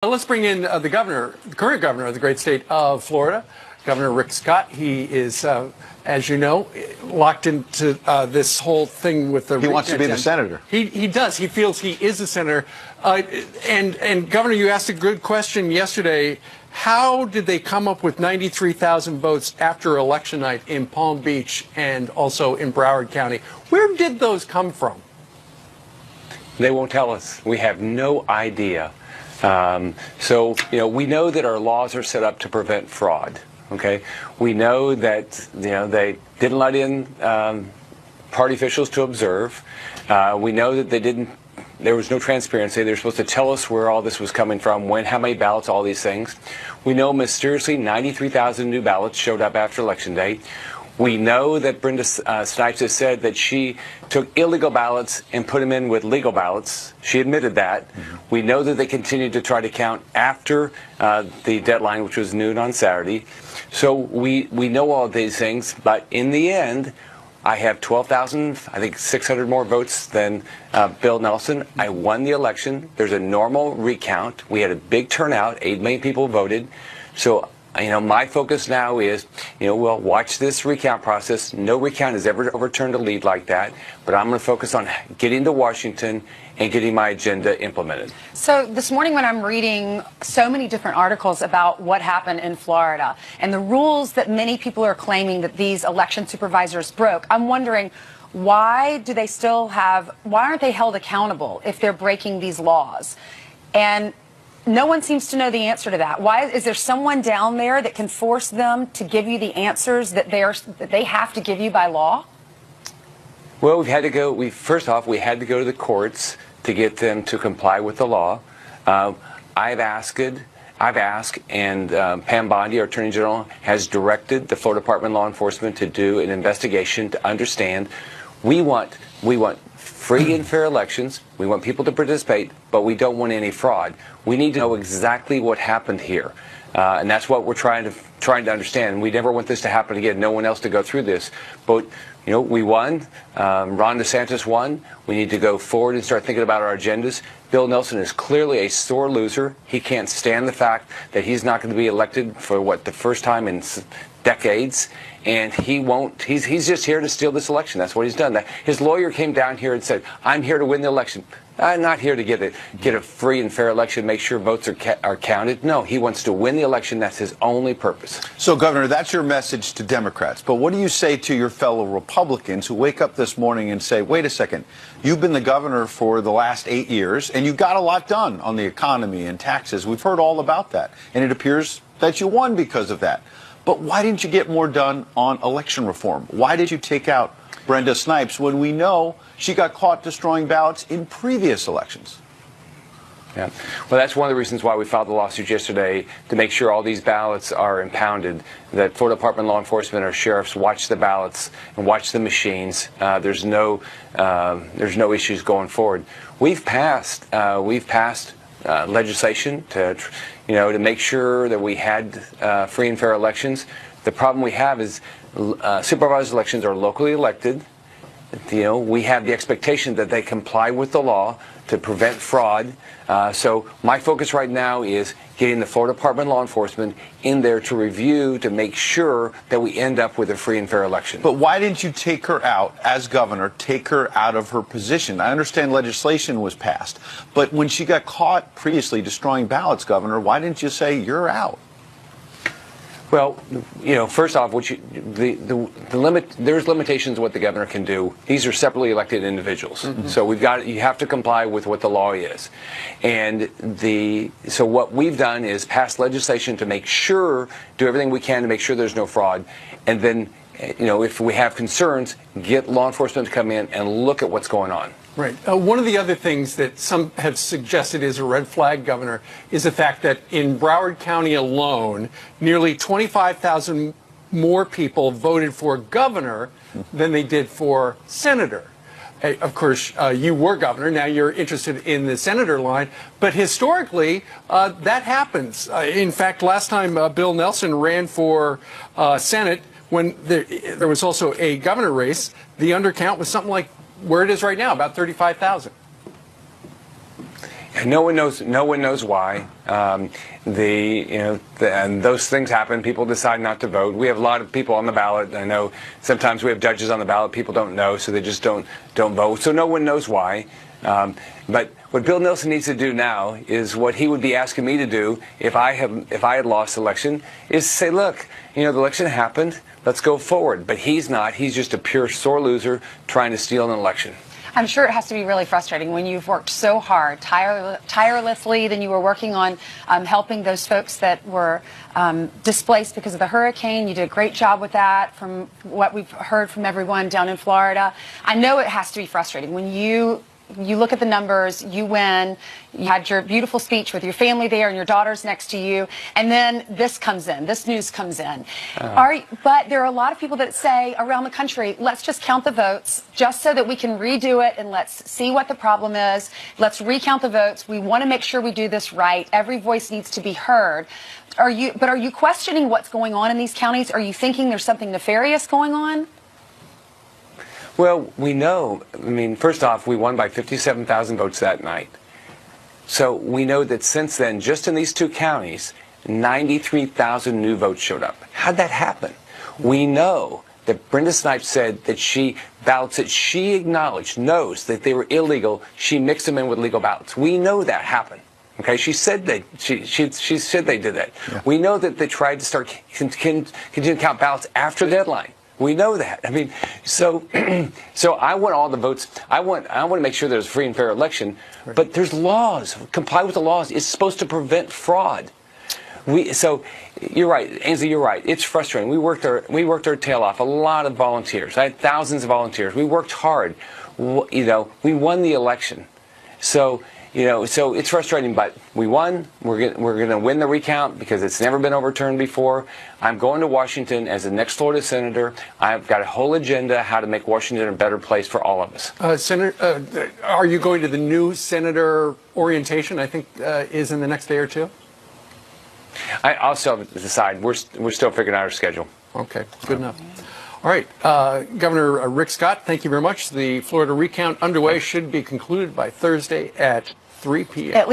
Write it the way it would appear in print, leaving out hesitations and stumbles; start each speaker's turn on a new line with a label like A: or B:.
A: Let's bring in the current governor of the great state of Florida, Governor Rick Scott. He is, as you know, locked into this whole thing with the...
B: He wants to be the senator.
A: He does. He feels he is a senator. And Governor, you asked a good question yesterday. How did they come up with 93,000 votes after election night in Palm Beach and also in Broward County? Where did those come from?
C: They won't tell us. We have no idea. So, we know that our laws are set up to prevent fraud. Okay, we know that they didn't let in party officials to observe. We know that there was no transparency. They were supposed to tell us where all this was coming from, when, how many ballots, all these things. We know mysteriously 93,000 new ballots showed up after Election Day. We know that Brenda Snipes has said that she took illegal ballots and put them in with legal ballots. She admitted that. Mm-hmm. We know that they continued to try to count after the deadline, which was noon on Saturday. So we know all of these things, but in the end, I have 600 more votes than Bill Nelson. I won the election. There's a normal recount. We had a big turnout. 8 million people voted. So my focus now is, we'll watch this recount process. No recount has ever overturned a lead like that, but I'm going to focus on getting to Washington and getting my agenda implemented.
D: So this morning when I'm reading so many different articles about what happened in Florida and the rules that many people are claiming that these election supervisors broke, I'm wondering, why aren't they held accountable if they're breaking these laws? And no one seems to know the answer to that. Why is there someone down there that can force them to give you the answers that they have to give you by law?
C: Well, first off, we had to go to the courts to get them to comply with the law. I've asked, and Pam Bondi, our Attorney General, has directed the Florida Department of Law Enforcement to do an investigation to understand. We want free and fair elections. We want people to participate, but we don't want any fraud. We need to know exactly what happened here, and that's what we're trying to understand. We never want this to happen again. No one else to go through this, but we won. Ron DeSantis won. We need to go forward and start thinking about our agendas. Bill Nelson is clearly a sore loser. He can't stand the fact that he's not going to be elected for the first time in decades, and he won't. He's just here to steal this election. That's what he's done. His lawyer came down here and said, "I'm here to win the election. I'm not here to get a free and fair election, make sure votes are counted." No, he wants to win the election. That's his only purpose.
B: So, Governor, that's your message to Democrats. But what do you say to your fellow Republicans who wake up this morning and say, wait a second, you've been the governor for the last 8 years, and you got a lot done on the economy and taxes. We've heard all about that. And it appears that you won because of that. But why didn't you get more done on election reform? Why did you take out Brenda Snipes when we know she got caught destroying ballots in previous elections?
C: Yeah. Well, that's one of the reasons why we filed the lawsuit yesterday, to make sure all these ballots are impounded, that Florida Department of Law Enforcement or sheriffs watch the ballots and watch the machines. There's no issues going forward. We've passed legislation to make sure that we had free and fair elections. The problem we have is supervised elections are locally elected. We have the expectation that they comply with the law to prevent fraud. So my focus right now is getting the Florida Department of Law Enforcement in there to review, to make sure that we end up with a free and fair election.
B: But why didn't you take her out as governor, take her out of her position? I understand legislation was passed, but when she got caught previously destroying ballots, Governor, why didn't you say you're out?
C: Well, first off, there's limitations to what the governor can do. These are separately elected individuals. Mm-hmm. So you have to comply with what the law is. And so what we've done is pass legislation to make sure, do everything we can to make sure there's no fraud. And then, if we have concerns, get law enforcement to come in and look at what's going on.
A: Right. One of the other things that some have suggested is a red flag, Governor, is the fact that in Broward County alone, nearly 25,000 more people voted for governor than they did for senator. Of course, you were governor. Now you're interested in the senator line. But historically, that happens. In fact, last time Bill Nelson ran for Senate, when there was also a governor race, the undercount was something like where it is right now, about 35,000.
C: No one knows. No one knows why. And those things happen. People decide not to vote. We have a lot of people on the ballot. I know sometimes we have judges on the ballot. People don't know, so they just don't vote. So no one knows why. But what Bill Nelson needs to do now is what he would be asking me to do if I had lost the election, is say, look, the election happened. Let's go forward. But he's not. He's just a pure sore loser trying to steal an election.
D: I'm sure it has to be really frustrating when you've worked so hard, tirelessly, then you were working on helping those folks that were displaced because of the hurricane. You did a great job with that from what we've heard from everyone down in Florida. I know it has to be frustrating when you look at the numbers, you win, you had your beautiful speech with your family there and your daughters next to you, and then this news comes in. But there are a lot of people that say around the country, let's just count the votes just so that we can redo it and let's see what the problem is. Let's recount the votes. We want to make sure we do this right. Every voice needs to be heard. Are you questioning what's going on in these counties? Are you thinking there's something nefarious going on?
C: Well, we know, first off, we won by 57,000 votes that night. So we know that since then, just in these two counties, 93,000 new votes showed up. How'd that happen? We know that Brenda Snipes said that ballots that she acknowledged, knows that they were illegal, she mixed them in with legal ballots. We know that happened. Okay, she said she said they did that. Yeah. We know that they tried to start continue to count ballots after the deadline. We know that. So I want all the votes. I want to make sure there's a free and fair election. Right. But there's laws. Comply with the laws. It's supposed to prevent fraud. So you're right, Ainsley. You're right. It's frustrating. We worked our tail off. A lot of volunteers. I had thousands of volunteers. We worked hard. We won the election. So it's frustrating, but we won. We're going to win the recount because it's never been overturned before. I'm going to Washington as the next Florida senator. I've got a whole agenda how to make Washington a better place for all of us.
A: Senator, are you going to the new senator orientation? I think is in the next day or two.
C: I'll still decide. We're still figuring out our schedule.
A: Okay, good enough. All right, Governor Rick Scott, thank you very much. The Florida Recount underway should be concluded by Thursday at 3 p.m.